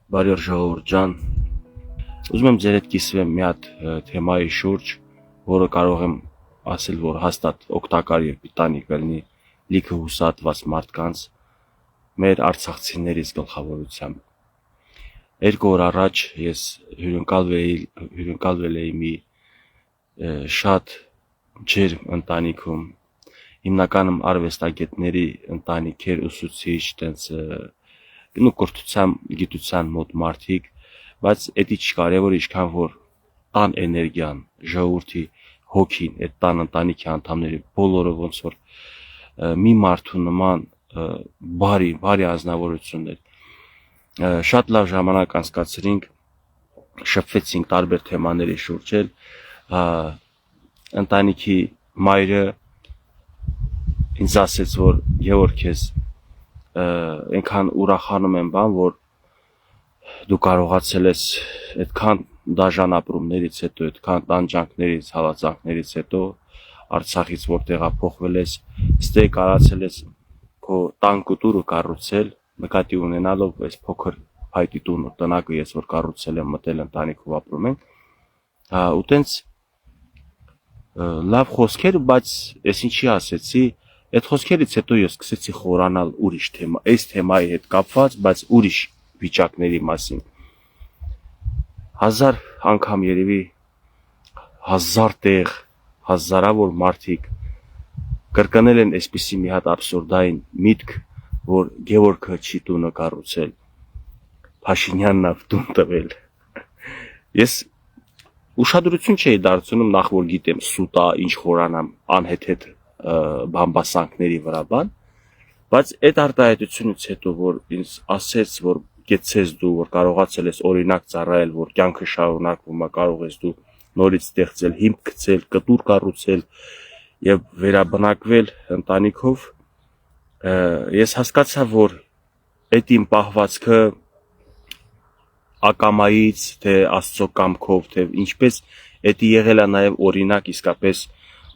Բարի օր ժողովուրդ ջան, ուզում եմ ձեր հետ կիսվեմ մի հատ թեմայի շուրջ, որը կարող եմ ասել, որ հաստատ օգտակար եւ պիտանի կլինի լիքը հուսահատված մարդկանց, մեր արցախցիներից գլխավորությամբ։ 2 օր առաջ ես հյուրընկալվել էի մի շատ ջերմ ընտանիքում, հիմնականում արվեստագետների ընտանիք էր, ուսուցիչ, տենց կրթության գիտության մոտ մարդիկ, բայց էդի չկարևոր ինչքան որ տան էներգիան, ժողովրդի հոգին, այդ տան ընտանիքի անդամների բոլորը ոնց որ մի մարդու նման բարի անձնավորություններ, շատ լավ ժամանակ անցկացրինք, շփվեցինք տարբեր թեմաների շուրջ, ընտանիքի մայրը ինձ ասեց, որ Գևորգ ես այնքան ուրախանում եմ բան, որ դու կարողացել ես այդքան դաժան ապրումներից հետո, այդքան տանջանքներից, հալածանքներից հետո Արցախից որտեղ փոխվել ես, ստե կարացել ես քո տան կտուրը կառուցել, նկատի ունենալով այս փոքր փայտի տունը, տնակը ես որ կառուցել եմ, մտել ընտանիքով ապրում ենք, ու տենց լավ խոսքեր, բայց ես ինչի ասեցի, այդ խոսքերից հետո ես սկսեցի խորանալ ուրիշ թեմա, այս թեմայի հետ կապված, բայց ուրիշ վիճակների մասին։ 1000 անգամ երևի 1000 տեղ, հազարավոր մարդիկ կրկնել են այսպիսի մի հատ абսուրդային միտք, որ Գևորգը չի տունը կառուցել, Փաշինյանն ա տուն տվել։ Ես ուշադրություն չէի դարձնում, նախ որ գիտեմ սուտա, ինչ խորանամ անհեթեթ բամբասանքների վրա բան, բայց այդ արտահայտությունից հետո որ ինձ ասեց, որ գեցես դու, որ կարողացել ես օրինակ ծառայել, որ կյանքը շարունակվում է, կարող ես դու նորից ստեղծել, հիմք գցել, կտուր կառուցել եւ վերաբնակվել ընտանիքով, ես հասկացա, որ այդ իմ պահվածքը ակամայից, թե Աստծո կամքով, թե ինչպես էդի եղել է նաև օրինակ իսկապես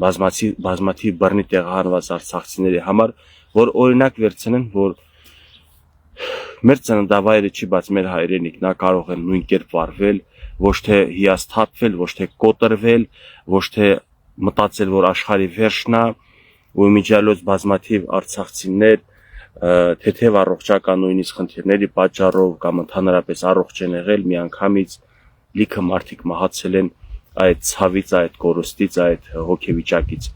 բազմաթիվ բռնի տեղահանված արցախցիների համար, որ օրինակ վերցնեն, որ մեր ծննդավայրը չի, բայց մեր հայրենիքն է, կարող են նույն կերպ վարվել, ոչ թե հիասթափվել, ոչ թե կոտրվել, ոչ թե մտածել, որ աշխարհի վերջն է, ու իմիջիալոց բազմաթիվ արցախցիներ թեթև առողջական նույնիսկ խնդիրների պատճառով կամ ընդհանրապես առողջ են եղել, միանգամից լիքը մարդիկ մահացել են այդ ցավից, այդ կորստից, այդ հոգեվիճակից։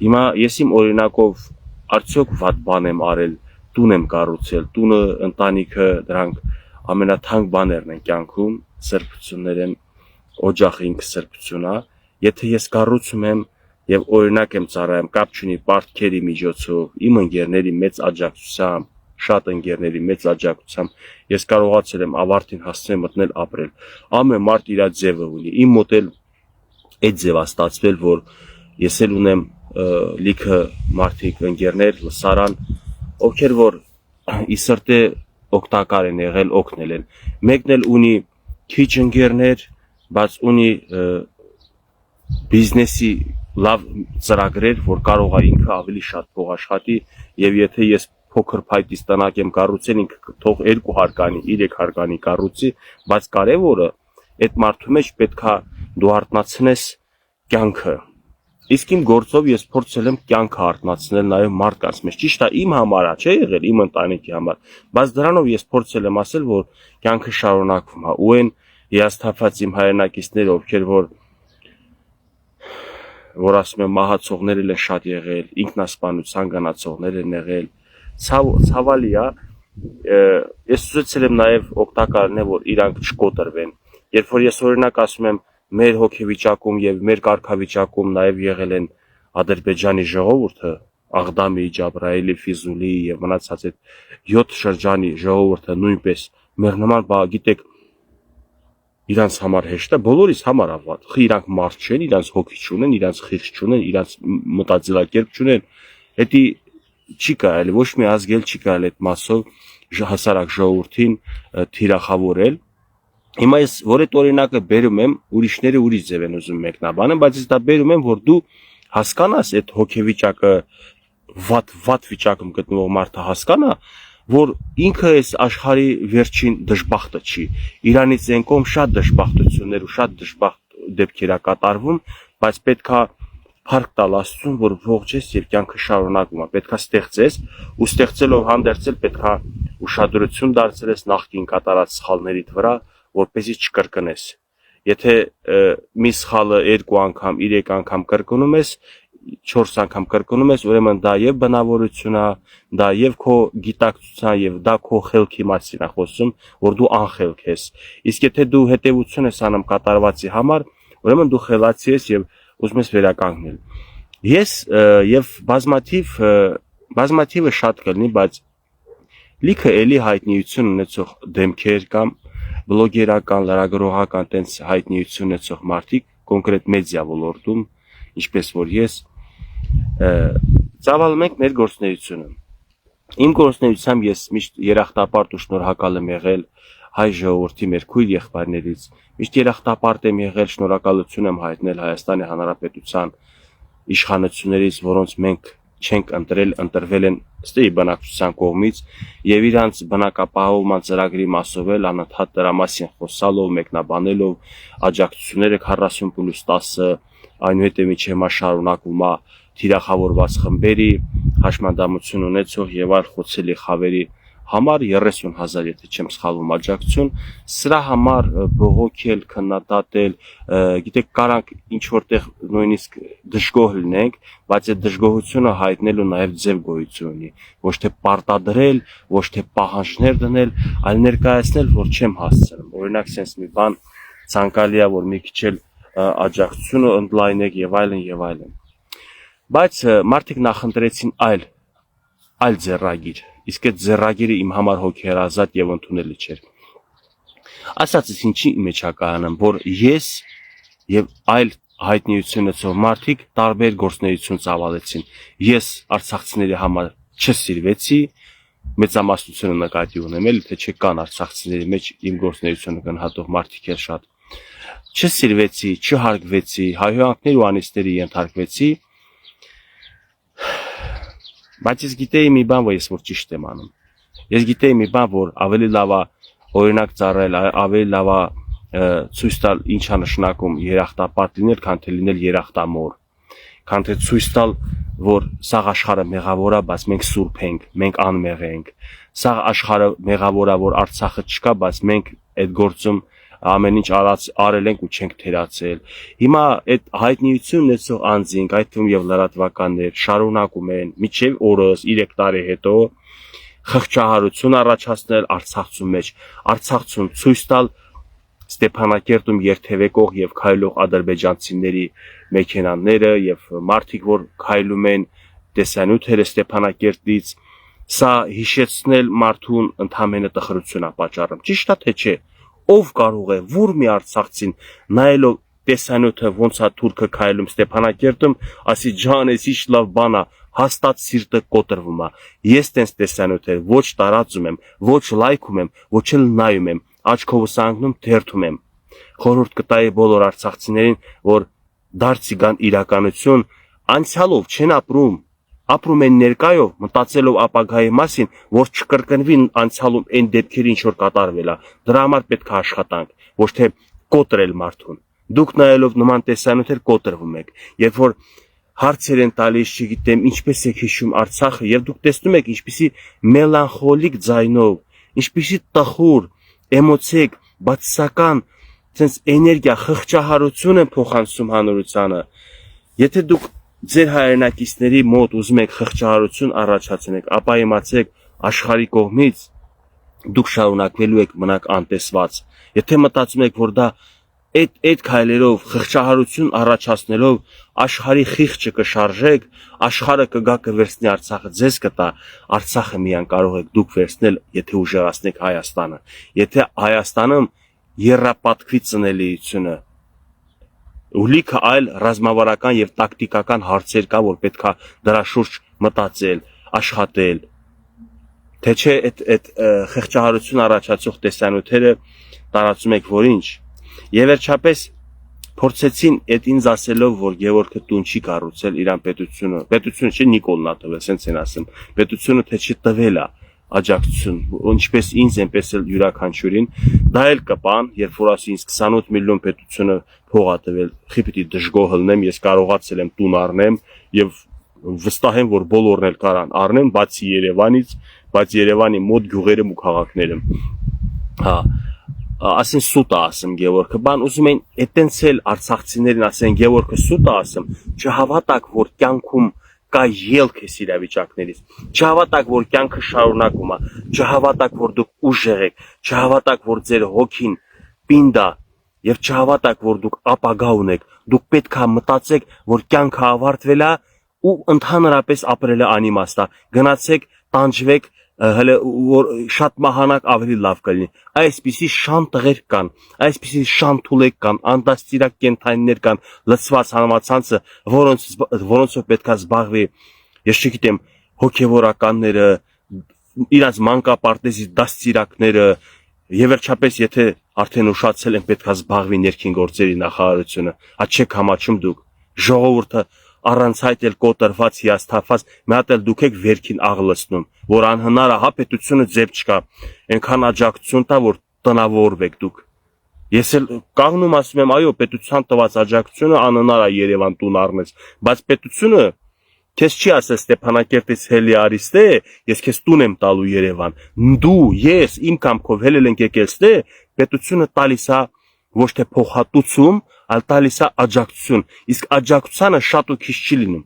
Հիմա ես իմ օրինակով արդյոք վատ բան եմ արել, տուն եմ կառուցել, տունը, ընտանիքը, դրանք ամենաթանկ բաներն են կյանքում, սրբություններ են, օջախը ինքը սրբություն է, եթե ես կառուցում եմ եւ օրինակ եմ ծառայում, կապ չունի պարտքերի միջոցով, իմ ընկերների մեծ աջակցությամբ, շատ ընկերների մեծ աջակցությամբ, ես կարողացել եմ ավարտին հասնել, մտնել ապրել։ Ամեն մարդ իր ձևը ունի։ Իմ մոտ էլ այդ ձևա ստացվել, որ ես էլ ունեմ լիքը մարդիկ, ընկերներ, լսարան, ովքեր որ ի սրտե օգտակար են եղել, օգնել են։ Մեկն էլ ունի քիչ ընկերներ, բայց ունի բիզնեսի լավ ծրագրեր, որ կարող է ինքը ավելի շատ փող աշխատի, եւ եթե ես փոքր փայտից տնակ եմ կառուցել, ինքը թող 2 հարկանի, 3 հարկանի կառուցի, բայց կարևորը այդ մարդու մեջ պետքա դու արտնացնես կյանքը։ Իսկ իմ գործով ես փորձել եմ կյանքը արտնացնել նաեւ մարդկանց մեջ։ Ճիշտ է, իմ համար է, չէ՞ եղել իմ ընտանիքի համար, բայց դրանով ես փորձել եմ ասել, որ կյանքը շարունակվում է, ու այն հիասթափված իմ հայրենակիցները, ովքեր որ ասում եմ մահացողներ են շատ եղել, ինքնասպանության գնացողներ են եղել, ցավալի է, ես ուզեցել եմ նաև օգտակարն է, որ իրանք չկոտրվեն, երբ որ ես օրինակ ասում եմ մեր հոգեվիճակում եւ մեր կարգավիճակում նաև եղել են Ադրբեջանի ժողովուրդը, Աղդամի, Ջաբրայելի, Ֆիզուլի եւ մնացած այդ 7 շրջանի ժողովուրդը նույնպես մեր նման բա գիտեք իրանց համար հեշտ է, բոլորիս համար ավատ, իրանք մարդ չեն, իրանց հոգի չունեն, իրանց խիղճ չունեն, իրանց մտածելակերպ չունեն, դա չի կարելի, ոչ մի ազգել չի կարելի այդ մասով հասարակ ժողովրդին թիրախավորել։ Հիմա ես որ այդ օրինակը բերում եմ, ուրիշները ուրիշ ձև են ուզում մեկնաբանեն, բայց ես դա բերում եմ, որ դու հասկանաս այդ հոգեվիճակը վատ վիճակում գտնվող մարդը հասկանա, որ ինքը այս աշխարհի վերջին դժբախտը չի։ Իրանից են կողմ շատ դժբախտություններ ու շատ դժբախտ դեպքեր ա կատարվում, բայց պետքա փառք տալ Աստծուն, որ ողջես եւ կյանքը շարունակում է։ Պետքա ստեղծես ու ստեղծելով հանդերձել պետքա ուշադրություն դարձրես նախկին կատարած սխալներիդ վրա, որպեսզի չկրկնես։ Եթե մի սխալը 2 անգամ, 3 անգամ կրկնում ես, 4 անգամ կրկնում ես, ուրեմն դա եւ բնավորություն է, դա եւ քո գիտակցության եւ դա քո խելքի մասին է խոսում, որ դու անխելք ես։ Իսկ եթե դու հետեւություն ես անում կատարվածի համար, ուրեմն դու խելացի ես եւ ուզում ես վերականգնել։ Ես եւ բազմաթիվը շատ կլինի, բայց լիքը էլի հայտնիություն ունեցող դեմքեր կամ բլոգերական, լրագրողական տենց հայտնիություն ունեցող մարդիկ կոնկրետ մեդիա ոլորտում, ինչպես որ ես ծավալում ենք մեր գործունեությունը։ Իմ գործունեությամբ ես միշտ երախտապարտ ու շնորհակալ եմ եղել հայ ժողովրդի մեր քույր եղբայրներից, միշտ երախտապարտ եմ եղել, շնորհակալություն եմ հայտնել Հայաստանի Հանրապետության իշխանություններից, որոնց մենք չենք ընտրել, ընտրվել են ըստ բնակչության կողմից եւ իրանց բնակապահովման ծրագրի մասով էլ անընդհատ դրա մասին խոսալով, մեկնաբանելով աջակցությունները 40+10 այնուհետև միջև մա շարունակվում է թիրախավորված խմբերի հաշմանդամություն ունեցող եւ այլ խոցելի խավերի համար 30,000 եթե չեմ սխալվում աջակցություն, սրա համար բողոքել, քննադատել, գիտեք, կարանք ինչ որտեղ նույնիսկ դժգոհ լինենք, բայց այդ դժգոհությունը հայտնելու նաեւ ձև գոյություն ունի, ոչ թե պարտադրել, ոչ թե պահանջներ դնել, այլ ներկայացնել, որ չեմ հասցնում։ Օրինակ, sense մի բան ցանկալի է, որ մի քիչ էլ աջակցությունը ընդլայնեք եւ այլն եւ այլն։ Բայց մարդիկ նախընտրեցին այլ ձեռագիր, իսկ այդ ձեռագիրը իմ համար հոգեհարազատ եւ ընդունելի չէր։ Ասածս ինչի մեջ է կայանում, որ ես եւ այլ հայտնիություն ունեցող մարդիկ տարբեր գործունեություն ծավալեցին։ Ես արցախցիների համար չսիրվեցի, մեծամասնությունը նկատի ունեմ, էլ թե չկան արցախցիների մեջ իմ գործունեությունը գնահատող մարդիկ էլ շատ։ Չսիրվեցի, չհարգվեցի, հայհոյանքների ու անիծների ենթարկվեցի։ Բայց ես գիտեի մի բան, որ ես որ ճիշտ եմ անում։ Ես գիտեի մի բան, որ ավելի լավ է օրինակ ծառայել, ավելի լավ է ցույց տալ ինչ է նշանակում երախտապարտ լինել, քան թե լինել երախտամոռ։ Քան թե ցույց տալ, որ սաղ աշխարհը մեղավոր է, բայց մենք սուրբ ենք, մենք անմեղ ենք։ Սաղ աշխարհը մեղավոր է, որ Արցախը չկա, բայց մենք այդ գործում ամեն ինչ արել ենք ու չենք թերացել։ Հիմա այդ հայտնիություն ունեցող անձինք, այդ թվում եւ լրատվականներ շարունակում են միջև օրս 3 տարի հետո խղճահարություն առաջացնել Արցախցու մեջ, Արցախցուն ցույց տալ Ստեփանակերտում երթևեկող եւ քայլող ադրբեջանցիների մեքենաները եւ մարդիկ, որ քայլում են տեսանյութերը Ստեփանակերտից, սա հիշեցնել մարդուն ընդհանրապես տխրություն է պատճառում։ Ճիշտ է թե չէ։ Ով կարող է որ մի արցախցին նայելով տեսանյութը ոնց է թուրքը քայլում Ստեփանակերտում, ասի ջան, էս ինչ լավ բան է, հաստատ սիրտը կոտրվում է։ Ես տենց տեսանյութեր ոչ տարածում եմ, ոչ լայքում եմ, ոչ էլ նայում եմ, աչքովս անգնում թերթում եմ։ Խորհուրդ կտայի բոլոր արցախցիներին, որ դարձի գան իրականություն, անցյալով չեն ապրում, ապրում են ներկայով, մտածելով ապագայի մասին, որ չկրկնվի անցյալում այն դեպքերը, ինչ որ կատարվել է։ Դրա համար պետք է աշխատանք, ոչ թե կոտրել մարդուն։ Դուք նայելով նման տեսանյութեր կոտրվում եք։ Երբ որ հարցեր են տալիս, չգիտեմ, ինչպես եք հիշում Արցախը, եւ դուք տեսնում եք ինչպիսի մելանխոլիկ ձայնով, ինչպիսի տխուր, էմոցիակ, բացասական, sense էներգիա, խղճահարություն են փոխանցում հանրությանը։ Եթե դուք ձեր հայրենակիցների մոտ ուզում եք խղճահարություն առաջացնեք, ապա իմացեք աշխարհի կողմից դուք շարունակվելու եք մնաք անտեսված։ Եթե մտածում եք, որ դա այդ քայլերով խղճահարություն առաջացնելով աշխարհի խիղճը կշարժեք, աշխարհը կգա կվերցնի Արցախը, ձեզ կտա, Արցախը միան կարող եք դուք վերցնել, եթե ուժեղացնեք Հայաստանը։ Եթե Հայաստանում երրապատկվի ծնելիությունը ու լիքը այլ ռազմավարական եւ տակտիկական հարցեր կա, որ պետքա դրա շուրջ մտածել, աշխատել։ Թե չէ այդ խղճահարություն առաջացող տեսանյութերը տարածում եք որ ինչ։ Եվ վերջապես փորձեցին այդ ինձ ասելով, որ Գևորգը տուն չի կառուցել իրան պետությունը չէ Նիկոլն ա տվել, սենց են ասում, պետությունը թե չի տվել է, աջակցություն, ինչպես ինձ, այնպես էլ յուրաքանչյուրին, դա էլ կպան, երբ որ ասի ինձ 28 միլիոն պետությունը փող ա տվել, խի պիտի դժգոհ ելնեմ, ես կարողացել եմ տուն առնեմ եւ վստահ եմ, որ բոլորն էլ կարան առնեն, բացի Երևանից, բայց Երևանի մոտ գյուղերում ու քաղաքներում։ Հա, ասեն սուտ է ասում Գևորգը, բան ուզում են այտենց էլ արցախցիներին ասեն Գևորգը սուտ է ասում, չհավատակ, որ կյանքում կա ելք էս իրավիճակներից, չհավատակ, որ կյանքը շարունակում է, չհավատակ, որ դուք ուժեղ եք, չհավատակ, որ ձեր հոգին պինդ է եւ չհավատակ, որ դուք ապագա ունեք, դուք պետք է մտածեք, որ կյանքը ավարտվել է ու ընդհանրապես ապրելը անիմաստ է, գնացեք, տանջվեք, հələ որ շատ մահանակ ավելի լավ կլինի, այսպիսի շան տղեր կան, այսպիսի շան թուլեք կան, անդաստիրակ կենթանիներ կան, լցված համացանցը, որոնցով պետք է զբաղվի, ես չգիտեմ, հոգևորականները, իրանց մանկապարտեզի դաստիարակները, եւ վերջապես եթե արդեն ուշացել են պետք է զբաղվի ներքին գործերի նախարարությունը, հա չեք համաչում դուք, ժողովուրդը առանց այդ էլ կոտրված հիասթափված, մի հատ էլ դուք եք վերքին աղլցնում, որ անհնար է, հա պետությունը ձև չկա, այնքան աջակցություն տա, որ տնավորվեք դուք։ Ես էլ կանգնում ասում եմ, այո, պետության տված աջակցությունը անհնար է Երևան տուն առնես, բայց պետությունը քեզ չի ասել Ստեփանակերտից հելի արիստե, ես քեզ տուն եմ տալու Երևան։ Դու, ես, իմ կամքով հելել ենք եկել ստե, պետությունը տալիս է ոչ թե փոխհատուցում, այլ տալիս է աջակցություն, իսկ աջակցությանը շատ ու քիչ չի լինում։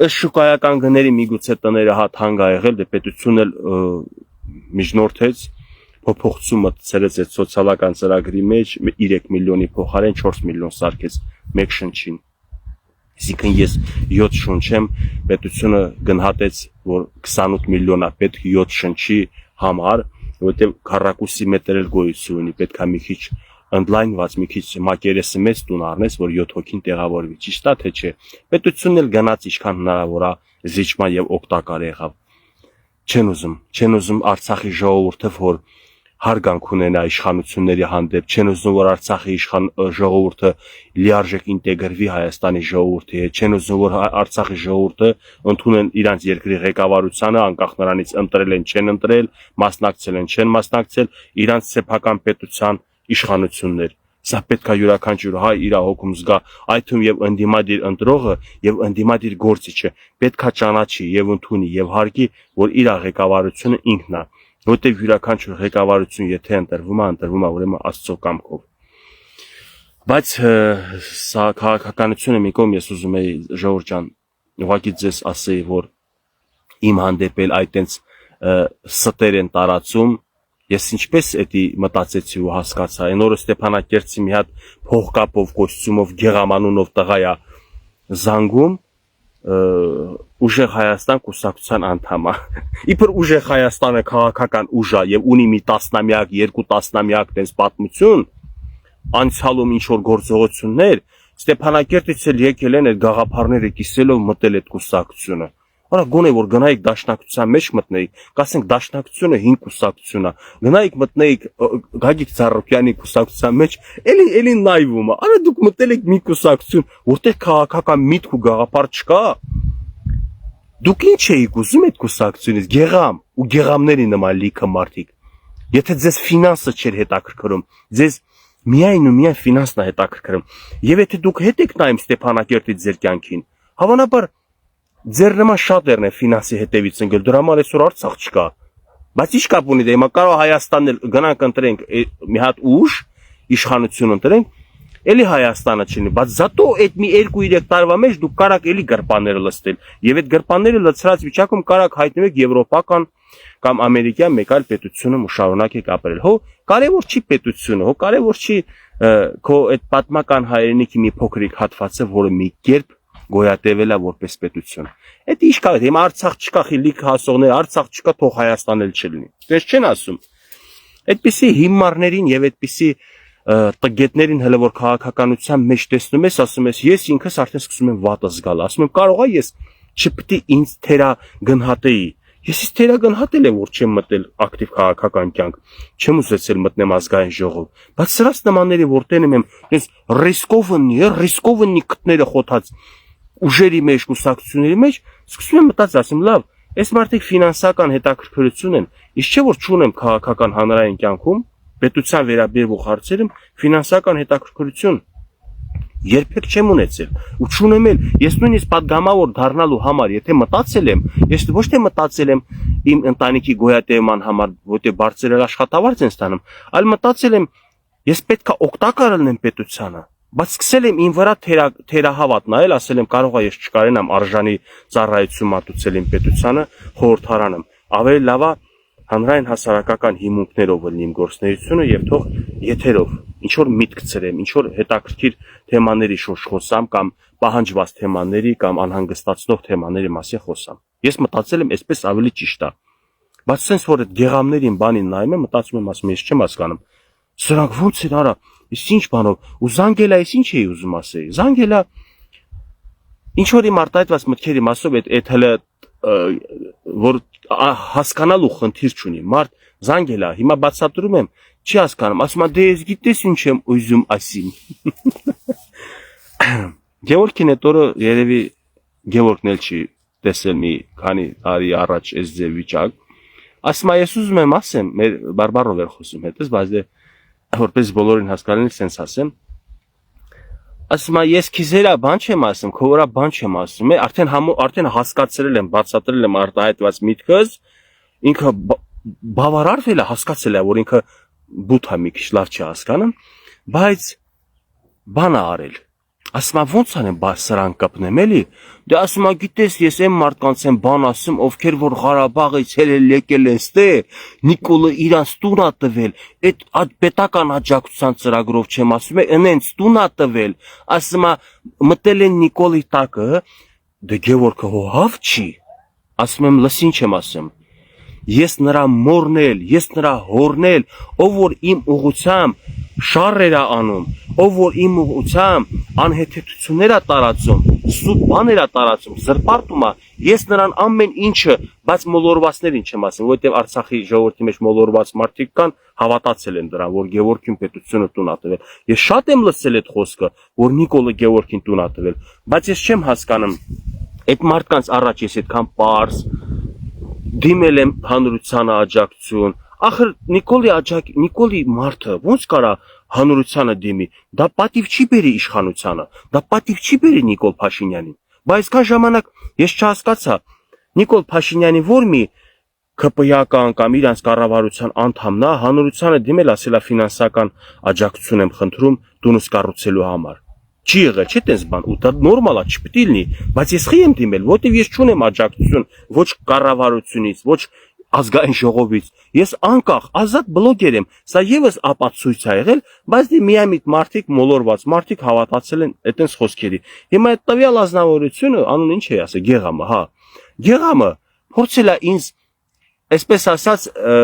Ըստ շուկայական գների միգուցե տները հա թանկ ա եղել, դե պետությունն էլ միջնորդեց, փոփոխություն մտցրեց այդ սոցիալական ծրագրի մեջ 3 միլիոնի փոխարեն 4 միլիոն սարքեց մեկ շնչին։ Այսինքն ես 7 շունչ եմ, պետությունը գնահատեց, որ 28 միլիոն է պետք 7 շնչի համար, որտեղ քառակուսի մետր էլ գոյություն ունի, պետք է մի քիչ ընդլայնված, մի քիչ մակերեսը մեծ տուն առնես, որ 7 հոգին տեղավորվի, ճիշտ է թե չէ։ Պետությունն էլ գնաց ինչքան հնարավոր է զիջման եւ օգտակար եղավ։ Չեն ուզում Արցախի ժողովուրդը, որ հարգանք ունենա իշխանությունների հանդեպ, չեն ուզում, որ Արցախի ժողովուրդը լիարժեք ինտեգրվի Հայաստանի ժողովրդի հետ, չեն ուզում, որ Արցախի ժողովուրդը ընդունեն իրանց երկրի ղեկավարությանը, անկախ նրանից ընտրել են, չեն ընտրել, մասնակցել են, չեն մասնակցել, իրանց սեփական պետության իշխանություններ։ Սա պետք է յուրաքանչյուր հայ իր հոգում զգա, այդ թվում եւ ընդդիմադիր ընտրողը եւ ընդդիմադիր գործիչը պետք է ճանաչի եւ ընդունի եւ հարգի, որ իր ղեկավարությունը ինքն է, որտեղ յուրաքանչյուր ղեկավարություն եթե ընտրվում է ուրեմն Աստծո կամքով։ Բայց սա քաղաքականությունը մի կողմ ես ուզում եի ժողովուրդ ջան, ուղղակի ձեզ ասեի, որ իմ հանդեպ էլ այտենց ստեր են տարածում, ես ինչպես էդի մտածեցի ու հասկացա, այն օրը Ստեփանակերտի մի հատ փողկապով կոստյումով գեղամանունով տղա է զանգում, ուժեղ Հայաստան կուսակցության անդամ է։ Իբր ուժեղ Հայաստանը քաղաքական ուժ է եւ ունի մի տասնամյակ, 2 տասնամյակ տես պատմություն, անցյալում ինչ որ գործողություններ, Ստեփանակերտից էլ եկել են այդ գաղափարները կիսելով մտել այդ կուսակցությունը։ Արա գոնե որ գնայիք դաշնակցության մեջ մտնեիք, կասենք դաշնակցությունը 5 կուսակցություն է, գնայիք մտնեիք Գագիկ Ծառուկյանի կուսակցության մեջ, էլի նայվում է, արա դուք մտել եք մի կուսակցություն, որտեղ քաղաքական միտք ու գաղափար չկա։ Դուք ինչ էիք ուզում այդ կուսակցությունից, գեղամ ու գեղամների նման լիքը մարդիկ։ Եթե ձեզ ֆինանսը չէր հետաքրքրում, ձեզ միայն ու միայն ֆինանսն է հետաքրքրում, եւ եթե դուք հետ եք նայում Ստեփանակերտից ձեր կյանքին, հավանաբար ձեր նման շատերն են ֆինանսի հետևից ընկել, դրա համար այսօր Արցախ չկա։ Բայց ի՞նչ կապ ունի դա, հիմա կարող Հայաստանն էլ գնանք ընտրենք մի հատ ուժ, իշխանություն ընտրենք, էլի Հայաստանը չլինի, բայց զատո այդ մի 2-3 տարվա մեջ դուք կարաք էլի գրպանները լցնել, եւ այդ գրպանները լցրած վիճակում կարաք հայտնվեք եվրոպական կամ ամերիկյան մեկ այլ պետությունում ու շարունակեք ապրել։ Հո կարևոր չի պետությունը, հո կարևոր չի քո այդ պատմական հայրենիքի մի փոքրիկ հատվածը, որը մի կերպ գոյատևել է որպես պետություն։ Այդ ի՞նչ կա, հիմա Արցախ չկա, խիլիկ հասողներ, Արցախ չկա, թող Հայաստան էլ չլինի։ Դες չեն ասում։ Այդպիսի հիմարներին եւ այդպիսի տգետներին հələ որ քաղաքականության մեջ տեսնում ես, ասում ես, ես ինքս արդեն սկսում եմ վատը զգալ, ասում եմ, կարող է ես չպիտի ինձ թերա գնահատեի։ Ես իսկ թերա գնահատել եմ, որ չեմ մտել ակտիվ քաղաքական կյանք, չեմ ուզեցել մտնեմ ազգային ժողով, բայց սրանց նմանների որ տենում եմ, այս ռիսկովնի կտները խոթած ուժերի մեջ, կուսակցությունների մեջ, սկսում եմ մտածել, ասում լավ, Այս մարդիկ ֆինանսական հետաքրքրություն են, իսկ չէ որ չունեմ քաղաքական հանրային կյանքում, պետության վերաբերող հարցերում ֆինանսական հետաքրքրություն երբեք չեմ ունեցել ու չունեմ էլ ես նույնիսկ падգամավոր դառնալու համար եթե մտածել եմ ես ոչ թե մտածել եմ իմ ընտանիքի գոյատևման համար որտեղ բարձր աշխատավարձ են ստանում այլ մտածել եմ ես պետքա օգտակար լինեմ պետությանը բայց սկսել եմ ին վրա թերահավատ նայել ասել եմ կարող է ես չկարենամ արժանի ծառայություն մատուցել իմ պետությանը խորհրդարանեմ ավելի լավ է հանրային հասարակական հիմունքներով լինի իմ գործունեությունը եւ թող եթերով ինչ որ միտք ծրեմ, ինչ որ հետաքրքիր թեմաների շուրջ խոսամ կամ պահանջված թեմաների կամ անհանգստացնող թեմաների մասին խոսամ։ Ես մտածել եմ, այսպես ավելի ճիշտ է։ Բայց sense որ այդ գեղամներին բանին նայում եմ, մտածում եմ, ասում ես չեմ հասկանում։ Սրանք ո՞նց են արա, իսկ ինչ բանով։ Ու Զանգելա ես ինչ էի ուզում ասել։ Զանգելա ինչ որ իմ արտահայտված մտքերի մասով այդ հələ որ հասկանալու խնդիր չունի։ Մարդ Զանգելա, հիմա բացատրում եմ, չի հասկանում, ասում է դե ես գիտես ինչ եմ ուզում ասիմ։ Գևորգին այդ օրը երևի Գևորգն էլ չի տեսել մի քանի տարի առաջ այս ձև վիճակ։ Ասում է ես ուզում եմ ասեմ, մեր բարբարով էր խոսում հետս, բայց դե որպես բոլորին հասկանալի sense ասեմ։ Ասում է ես քիզերա բան չեմ ասում, քո վրա բան չեմ ասում, արդեն հասկացրել եմ, բացատրել եմ արտահայտված միտքս, ինքը բավարարվել է, հասկացել է, որ ինքը բութ է մի քիչ լավ չի հասկանում, բայց բան է արել։ Ասում է ո՞նց անեմ, բայց սրանք կպնեմ էլի։ Դե ասում է գիտես, ես եմ մարդկանց եմ բան ասում, ովքեր որ Ղարաբաղից եկել են ստե, Նիկոլը իրանց տուն է տվել, այդ պետական աջակցության ծրագրով չեմ ասում, ընենց տուն է տվել։ Ասում է մտել են Նիկոլի տակը, դե Գևորգը հավ չի։ Ասում եմ լս ինչ եմ ասում։ Ես նրա մորն էլ, ես նրա հորն էլ, ով որ իմ ուղղությամբ շարեր է անում, ով որ իմ ուղղությամբ անհեթեթություններ է տարածում, սուտ բաներ է տարածում, զրպարտում է, ես նրան ամեն ինչը, բայց մոլորվածներին չեմ ասում, որովհետև Արցախի ժողովրդի մեջ մոլորված մարդիկ կան, հավատացել են դրան, որ Գևորգին պետությունը տուն է տվել։ Ես շատ եմ լսել այդ խոսքը, որ Նիկոլը Գևորգին տուն է տվել, բայց ես չեմ հասկանում, այդ մարդկանց առաջ ես այդքան պարզ դիմել եմ հանրությանը աջակցություն, ախր Նիկոլի մարդը ոնց կարա հանրությանը դիմի, դա պատիվ չի բերի իշխանությանը, դա պատիվ չի բերի Նիկոլ Փաշինյանին, բայց կան ժամանակ ես չհասկացա, Նիկոլ Փաշինյանի որ մի ԿՊՀ-ական կամ իրանց կառավարության անդամն է հանրությանը դիմել ասելա ֆինանսական աջակցություն եմ խնդրում տունս կառուցելու համար։ Չի եղել, չէ՞ տես բան, ու դա նորմալ է, չպետք է լինի, բայց ես խի եմ դիմել, որտեվ ես չունեմ աջակցություն ոչ կառավարությունից, ոչ ազգային ժողովից։ Ես անկախ, ազատ բլոգեր եմ, սա եւս ապացույց է եղել, բայց դե միամիտ մարդիկ, մոլորված մարդիկ հավատացել են այդպես խոսքերի։ Հիմա այդ տվյալ ազնվորությունը, անուն ինչ է ասել, Գեղամը, հա։ Գեղամը փորձել է ինձ այսպես ասած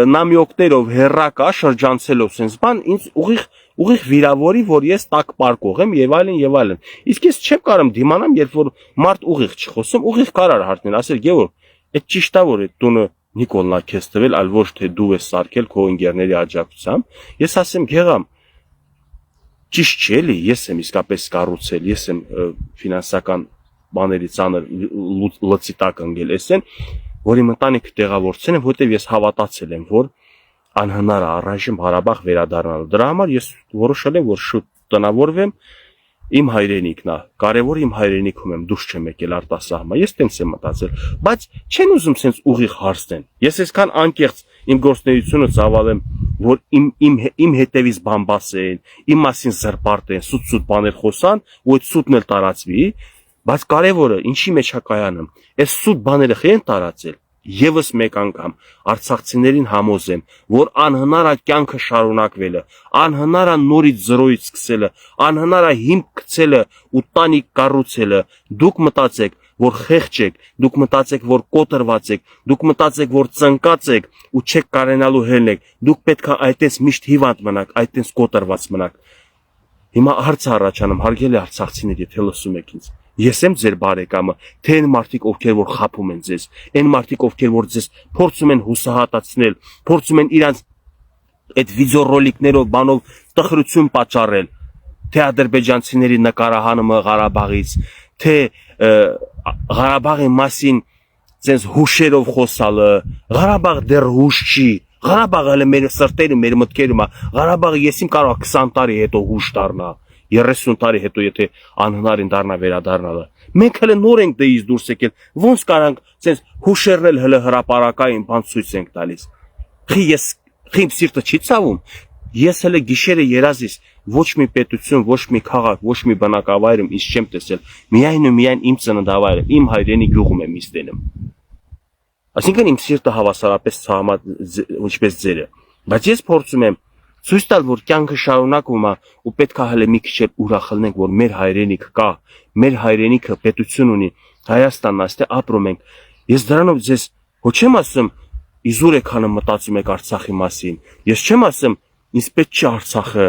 նամյոկներով հերրակա շրջանցելով sense բան ինձ ուղիղ վիրավորի որ ես տակ պարկող եմ եւ այլն իսկ ես չեմ կարող դիմանամ երբ որ մարդ ուղիղ չխոսում ուղիղ կարար հարցնել ասել Գևորգ այդ ճիշտ է որ այդ տունը Նիկոլն է քեզ տվել այլ ոչ թե դու ես սարքել քո ընկերների աջակցությամբ ես ասեմ Գեղամ ճիշտ չէ էլի ես եմ իսկապես կառուցել ես եմ ֆինանսական բաների ծանր լծի տակ ընկել էսեն որ իմ ընտանիքը տեղավորցեն եմ, որտեվ ես հավատացել եմ, որ անհնար է առայժմ Ղարաբաղ վերադառնալ։ Դրա համար ես որոշել եմ, որ շուտ տնավորվեմ իմ հայրենիքն է։ Կարևոր իմ հայրենիքում եմ, դուրս չեմ եկել արտասահման։ Ես տենց եմ մտածել, բայց չեն ուզում sense ուղիղ հարցնեն։ Ես այսքան անկեղծ իմ գործունեությունը ծավալեմ, որ իմ հետևից բան բասեն, իմ մասին զրպարտեն, սուտ բաներ խոսան, ու այդ սուտն էլ տարածվի։ Բայց կարևորը ինչի մեջ է կայանում, այս սուտ բաները խեն տարածել, եւս մեկ անգամ արցախցիներին համոզեմ, որ անհնար է կյանքը շարունակվելը, անհնար է նորից զրոյից սկսելը, անհնար է հիմք գցելը ու տանիք կառուցելը, դուք մտածեք, որ խեղճ եք, դուք մտածեք, որ կոտրված եք, դուք մտածեք, որ ծնկած եք ու չեք կարենալու հելնեք, դուք պետք է այդպես միշտ հիվանդ մնաք, այդպես կոտրված մնաք։ Հիմա հարց առաջանում, հարգելի արցախցիներ, եթե լսում եք ինձ, ես եմ ձեր բարեկամը, թե այն մարդիկ, ովքեր որ խաբում են ձեզ, այն մարդիկ, ովքեր որ ձեզ փորձում են հուսահատացնել, փորձում են իրանց այդ վիդեոռոլիկներով բանով տխրություն պատճառել, թե ադրբեջանցիների նկարահանումը Ղարաբաղից, թե Ղարաբաղի մասին sense հուշերով խոսալը, Ղարաբաղ դեռ հուշ չի, Ղարաբաղը հələ մեր սրտերում, մեր մտքերում է, Ղարաբաղը եսիմ կարող 20 տարի հետո հուշ դառնա, 30 տարի հետո եթե անհնարին դառնա վերադառնալը։ Մենք հələ նոր ենք դեից դուրս եկել, ոնց կարանք sense հուշերն էլ հələ հրապարակային բան ցույց ենք տալիս։ Խի սիրտը չի ցավում։ Ես հələ գիշերը երազիս ոչ մի պետություն, ոչ մի քաղաք, ոչ մի բնակավայրում ինձ չեմ տեսել։ Միայն ու միայն իմ ծննդավայրը, իմ հայրենի գյուղում եմ իստենում։ Այսինքն իմ սիրտը հավասարապես ցավամա ինչպես ձերը։ Բայց ես փորձում եմ ցույց տալ, որ կյանքը շարունակվում է ու պետք է հələ մի քիչ էլ ուրախ լինենք, որ մեր հայրենիքը կա, մեր հայրենիքը պետություն ունի, Հայաստանն այստեղ ապրում ենք։ Ես դրանով ձեզ ոչ չեմ ասում իզուր եք անում մտածում եք Արցախի մասին։ Ես չեմ ասում ինձ պետք չի Արցախը։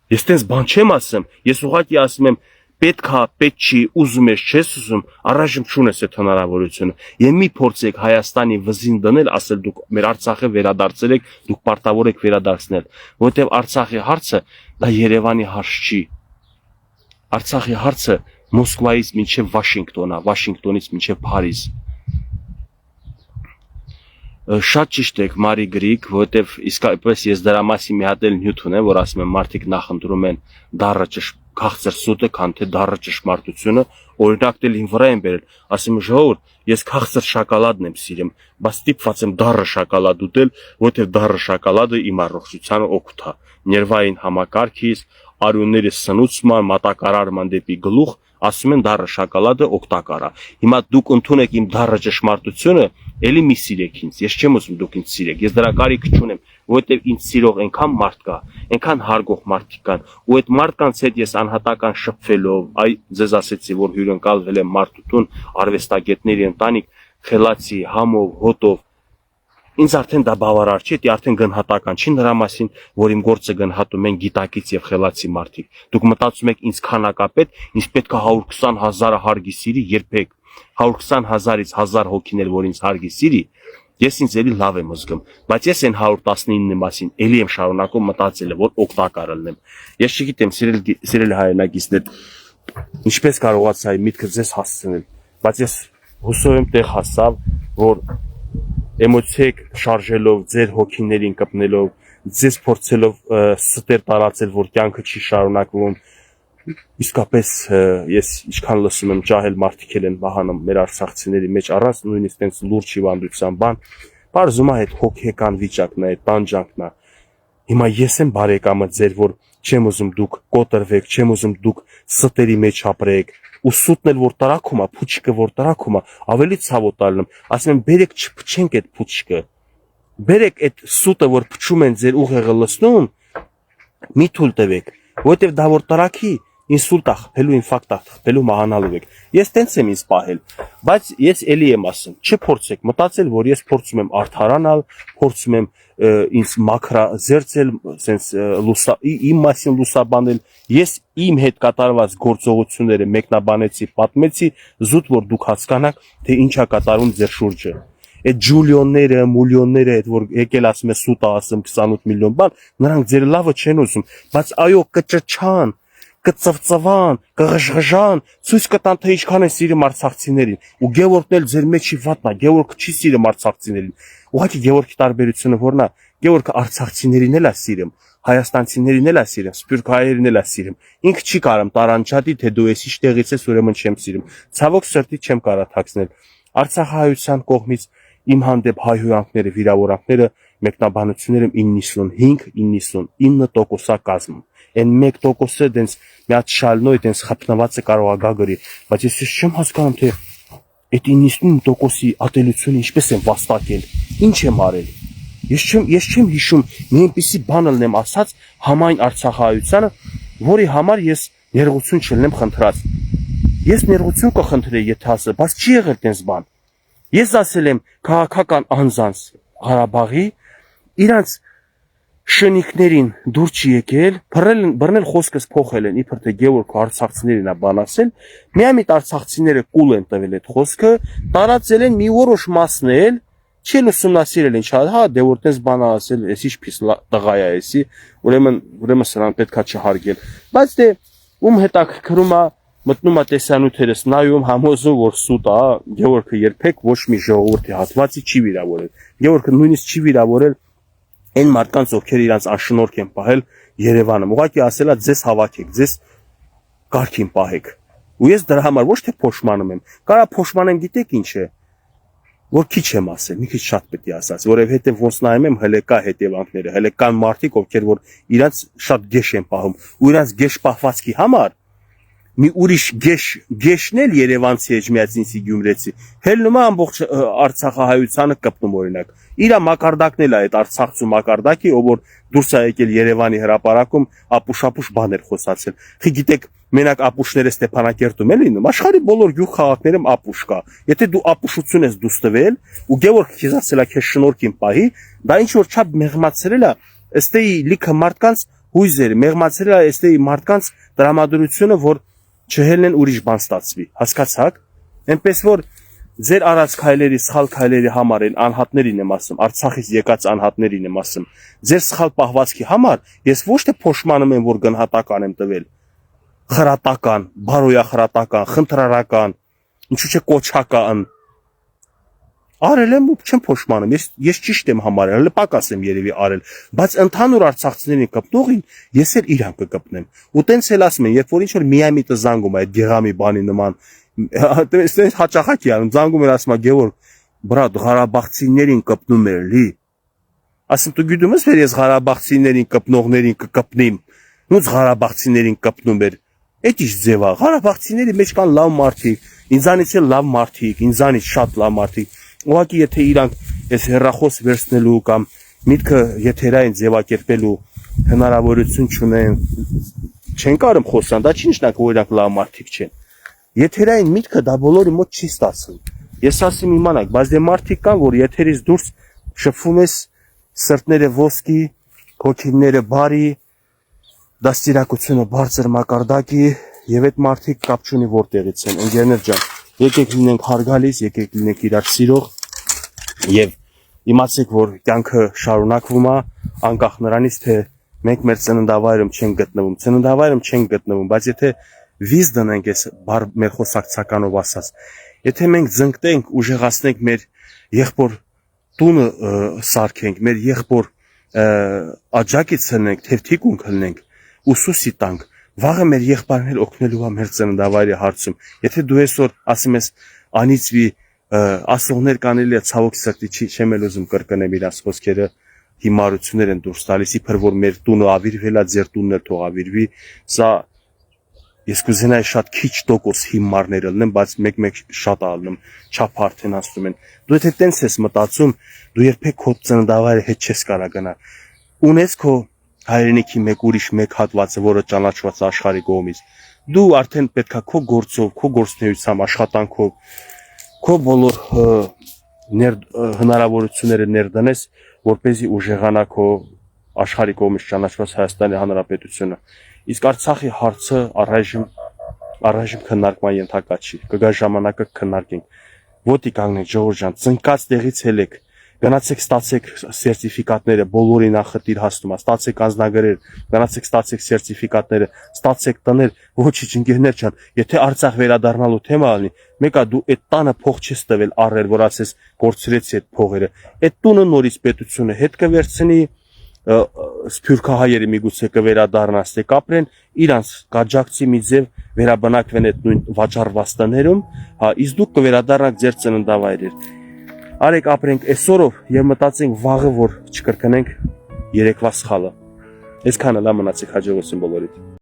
Ես տես բան չեմ ասում։ Ես ուղղակի ասում եմ պետք է, պետք չի, ուզում ես, չես ուզում, առայժմ չունես այդ հնարավորությունը։ Եվ մի փորձեք Հայաստանի վզին դնել, ասել դուք մեր Արցախը վերադարձել եք, դուք պարտավոր եք վերադարձնել, որովհետև Արցախի հարցը դա Երևանի հարց չի։ Արցախի հարցը Մոսկվայից մինչև Վաշինգտոն է, Վաշինգտոնից մինչև Փարիզ։ Շատ ճիշտ եք Մարի Գրիգ, որովհետև իսկապես ես դրա մասին մի հատ էլ նյութ ունեմ, որ ասում եմ մարդիկ նախընտրում են դառը քաղցր սուտը, քան թե դառը ճշմարտությունը, օրինակ դել ին վրա են բերել, ասում եմ ժողովուրդ, ես քաղցր շոկոլադն եմ սիրում, բայց ստիպված եմ դառը շոկոլադ ուտել, որովհետև դառը շոկոլադը իմ առողջությանը օգուտ է, ներվային համակարգից, արյունների սնուցման, մատակարարման դեպի գլուխ, ասում են դառը շոկոլադը օգտակար է։ Հիմա դուք ընդունեք իմ դառը ճշմարտությունը, էլի մի սիրեք ինձ։ Ես չեմ ուզում դուք ինձ սիրեք։ Ես դրա կարիք չունեմ, որովհետև ինձ սիրող այնքան մարդ կա, այնքան հարգող մարդիկ կան, ու այդ մարդկանց հետ ես անհատական շփվելով, այ ձեզ ասեցի, որ հյուրընկալվել եմ Մարտուտուն, արվեստագետների ընտանիք, խելացի, համով, հոտով։ Ինձ արդեն դա բավարար չի, դա արդեն գնահատական չի նրա մասին, որ իմ գործը գնահատում են գիտակից եւ խելացի մարդիկ։ Դուք մտածում եք ինձ քանակապետ, ինձ պետք է 120,000 հարգի սիրի երբեք։ 120,000-ից 1000 հոգիներ, որ ինձ հարգի սիրի, ես ինձ էլի լավ եմ զգում, բայց ես այն 119-ի մասին էլի եմ շարունակում մտածել, որ օգտակար լինեմ։ Ես չգիտեմ, սիրելի հայրենակիցներ, ինչպես կարողացա իմ միտքը ձեզ հասցնել, բայց ես հուսով եմ տեղ հասավ, որ էմոցիեք շարժելով, ձեր հոգիներին կպնելով, ձեզ փորձելով ստեր տարածել, որ կյանքը չի շարունակվում։ Իսկապես ես ինչքան լսում եմ ջահել մարդիկ են վահանում մեր արցախցիների մեջ առանց նույնիսկ այնց լուրջ հիվանդության բան, բարձում է այդ հոգեկան վիճակն է, այդ տանջանքն է։ Հիմա ես եմ բարեկամը ձեր, որ չեմ ուզում դուք կոտրվեք, չեմ ուզում դուք ստերի մեջ ապրեք, ու սուտն էլ որ տարակում է, փուչիկը որ տարակում է, ավելի ցավոտալն եմ, ասում եմ բերեք չփչենք այդ փուչիկը, բերեք այդ սուտը, որ փչում են ձեր ուղեղը լցնում, մի թույլ տվեք, որովհետև դա որ տարակի ինսուլտ է խփելու, ինֆարկտ է խփելու, մահանալու եք։ Ես տենց եմ ինձ պահել, բայց ես էլի եմ ասում, չփորձեք մտածել, որ ես փորձում եմ արդարանալ, փորձում եմ ինձ մաքրա զերծել, sense իմ մասին լուսաբանել, ես իմ հետ կատարված գործողությունները մեկնաբանեցի, պատմեցի, զուտ որ դուք հասկանաք, թե ինչ է կատարում ձեր շուրջը։ Այդ ջուլիոնները, միլիոնները, այդ որ եկել ասում է սուտա ասում 28 միլիոն բան, նրանք ձեր լավը չեն ուզում, բայց այո կճչան, կծվծվան, կղժղժան, ցույց կտան թե ինչքան է սիրում արցախցիներին, ու Գևորգն էլ ձեր մեջի վատն է, Գևորգը չի սիրում արցախցիներին։ Ուղղակի Գևորգի տարբերությունը որն է, Գևորգը արցախցիներին էլ է սիրում, հայաստանցիներին էլ է սիրում, սփյուռք հայերին էլ է սիրում։ Ինքը չի կարում տարանջատի, թե դու ես ինչ տեղից ես, ուրեմն չեմ սիրում։ Ցավոք սրտի չեմ կարա թաքցնել։ Արցախահայության կողմից իմ հանդեպ հայ հյուրանքները, վիրավորանքները, մեկնաբանությունները 95-99% կազմում։ Այն 1%-ը դենց մի հատ շալնոյ դենց խփնված է կարող է գա գրի, բայց ես չեմ հասկանում թե այդ 99%-ի ատելությունը ինչպես են վաստակել, ինչ եմ արել։ Ես չեմ հիշում մի այնպիսի բան ելնեմ ասած համայն արցախահայությանը, որի համար ես ներողություն չլնեմ խնդրած։ Ես ներողություն կխնդրեի, եթե ասել, բայց չի եղել տենց բան։ Ես ասել եմ քաղաքական անձանց Ղարաբաղի իրանց շնիկներին դուր չի եկել, բռնել խոսքս փոխել են, իբր թե Գևորգ արցախցիներին է բան ասել, միամիտ արցախցիները կուլ են տվել այդ խոսքը, տարածել են մի որոշ մասն էլ, չեն ուսումնասիրել ինչ, հա, դե որ տես բան ասել, էս ինչ փիս տղա է էսի, ուրեմն սրան պետքա չհարգել։ Բայց դե ում հետաքրքրում է մտնում է տեսանյութերս նայում, համոզում, որ սուտ է, Գևորգը երբեք ոչ մի ժողովրդի հատվածի չի վիրավորել։ Գևորգը նույնիսկ չի վիրավորել այն մարդկանց, ովքեր իրանց անշնորհք են պահել Երևանում։ Ուղղակի ասելա ձեզ հավաքեք, ձեզ կարգին պահեք։ Ու ես դրա համար ոչ թե փոշմանում եմ, կարա փոշմանեմ, գիտեք ինչ է, որ քիչ եմ ասել, մի քիչ շատ պետք է ասած, որովհետև ոնց նայում եմ, հələ կա հետևանքները, հələ կան մարդիկ, ովքեր որ իրանց շատ գեշ են պահում, ու իրանց գեշ պահվածքի համար մի ուրիշ գեշն էլ Երևանցի էջ միացինցի գյումրեցի, հելնում է ամբողջ Արցախահայությանը կպնում օրինակ։ Իրա մակարդակն էլ է այդ Արցախցու մակարդակի, ով որ դուրս է եկել Երևանի հրապարակում, ապուշ բաներ խոսացել։ Խի գիտեք, մենակ ապուշները Ստեփանակերտում են լինում, աշխարհի բոլոր գյուղ քաղաքներում ապուշ կա։ Եթե դու ապուշություն ես դուրս տվել, ու Գևորգ քեզ ասել է քեզ շնորհքին պահի, դա ինչ որ չափ մեղմացրել է, ըստեի լիքը մարդկանց հույզեր, մեղմացրել է ըստեի մարդկանց տրամադրությունը, որ չհելնեն ուրիշ բան ստացվի, հասկացաք։ Այնպես որ ձեր արած քայլերի, սխալ քայլերի համար են անհատներին եմ ասում, Արցախից եկած անհատներին եմ ասում։ Ձեր սխալ պահվածքի համար ես ոչ թե փոշմանում եմ, որ գնահատական եմ տվել, խրատական, բարոյախրատական, խնդրարական, ինչու՞ չէ կոչական։ Արել եմ ու չեմ փոշմանում, ես ճիշտ եմ համարել, հələ պակաս եմ երևի արել, բայց ընդհանուր արցախցիներին կպնողին ես էլ իրան կկպնեմ։ Ու տենց էլ ասում են, երբ որ ինչ որ միամիտը զանգում է այդ գեղամի բանի նման, տենց հաճախակի անում, զանգում էր ասում է Գևորգ, բրատ, Ղարաբաղցիներին կպնում էր լի։ Ասում դու գիտում ես, որ ես Ղարաբաղցիներին կպնողներին կկպնիմ, ոնց Ղարաբաղցիներին կպնում էր։ Այդ ինչ ձև է, Ղարաբաղցիների մեջ կան լավ մարդիկ, ինձանից էլ լավ մարդիկ, ինձանից շատ լավ մարդիկ։ Ուղղակի եթե իրանք այս հեռախոս վերցնելու կամ միտքը եթերային ձևակերպելու հնարավորություն չունեն, չեն կարում խոսան, դա չի նշանակում, որ իրանք լավ մարդիկ չեն։ Եթերային միտքը դա բոլորի մոտ չի ստացվում։ Ես ասեմ իմանաք, բայց դե մարդիկ կան, որ եթերից դուրս շփվում ես, սրտները ոսկի, հոգիները բարի, դաստիարակությունը բարձր մակարդակի, եւ այդ մարդիկ կապ չունի որտեղից են, ընկերներ ջան, եկեք լինենք հարգալից, եկեք լինենք իրար սիրող եւ իմացեք, որ կյանքը շարունակվում է, անկախ նրանից, թե մենք մեր ծննդավայրում չենք գտնվում, բայց եթե վիզ դնենք այս մեր խոսակցականով ասած, եթե մենք ձգտենք, ուժեղացնենք մեր եղբոր տունը սարքենք, մեր եղբոր աջակից ցնենք, թերթիկուն քննենք, ուսուսի տանք, վաղը մեր եղբայրն էլ օգնելու է մեր ծննդավայրի հարցում։ Եթե դու այսօր ասում ես անիծվի ասողներ կանելի է ցավոք սրտի չեմ էլ ուզում կրկնեմ իրաց խոսքերը, հիմարություններ են դուրս տալիս, իբր որ մեր տունը ավիրվել է, ձեր տունն էլ թող ավիրվի, սա ես կուզենայի շատ քիչ տոկոս հիմարներ ելնեմ, բայց մեկ շատ ալնում, չափ արդեն ասում են։ Դու եթե տենց ես մտածում, դու երբեք քո ծննդավայրի հետ չես կարող գնալ։ Ունես քո հայրենիքի ուրիշ մեկ հատվածը, որը ճանաչված աշխարհի կողմից։ Դու արդեն պետքա քո գործով, քո գործունեությամբ, աշխատանքով, քո բոլոր հնարավորությունները ներդնես, որպեսզի ուժեղանա քո աշխարհի կողմից ճանաչված Հայաստանի Հանրապետությունը։ Իսկ Արցախի հարցը առայժմ քննարկման ենթակա չի։ Կգա ժամանակը քննարկենք։ Ոտի կանգնենք ժողովուրդ ջան, ծնկած տեղից ելեք, գնացեք ստացեք սերտիֆիկատները, բոլորին նախտիր հասնում է, ստացեք անձնագրեր, գնացեք ստացեք սերտիֆիկատները, ստացեք տներ, ոչինչ ընկերներ ջան, եթե Արցախ վերադառնալու թեմա լինի, մեկա դու այդ տանը փող չես տվել առել, որ ասես կորցրեցի այդ փողերը, այդ տունը նորից պետությունը հետ կվերցնի, սփյուռքահայերը միգուցե կվերադառնան, ստե կապրեն, իրանց կաջակցի մի ձև վերաբնակվեն այդ նույն վաճառված տներում, հա, իսկ դուք կվերադառնաք ձեր ծննդավայրեր։ Արեք ապրենք այսօրով եւ մտածենք վաղը, որ չկրկնենք երեկվա սխալը։ Այսքանը լավ մնացեք, հաջողություն բոլորիդ։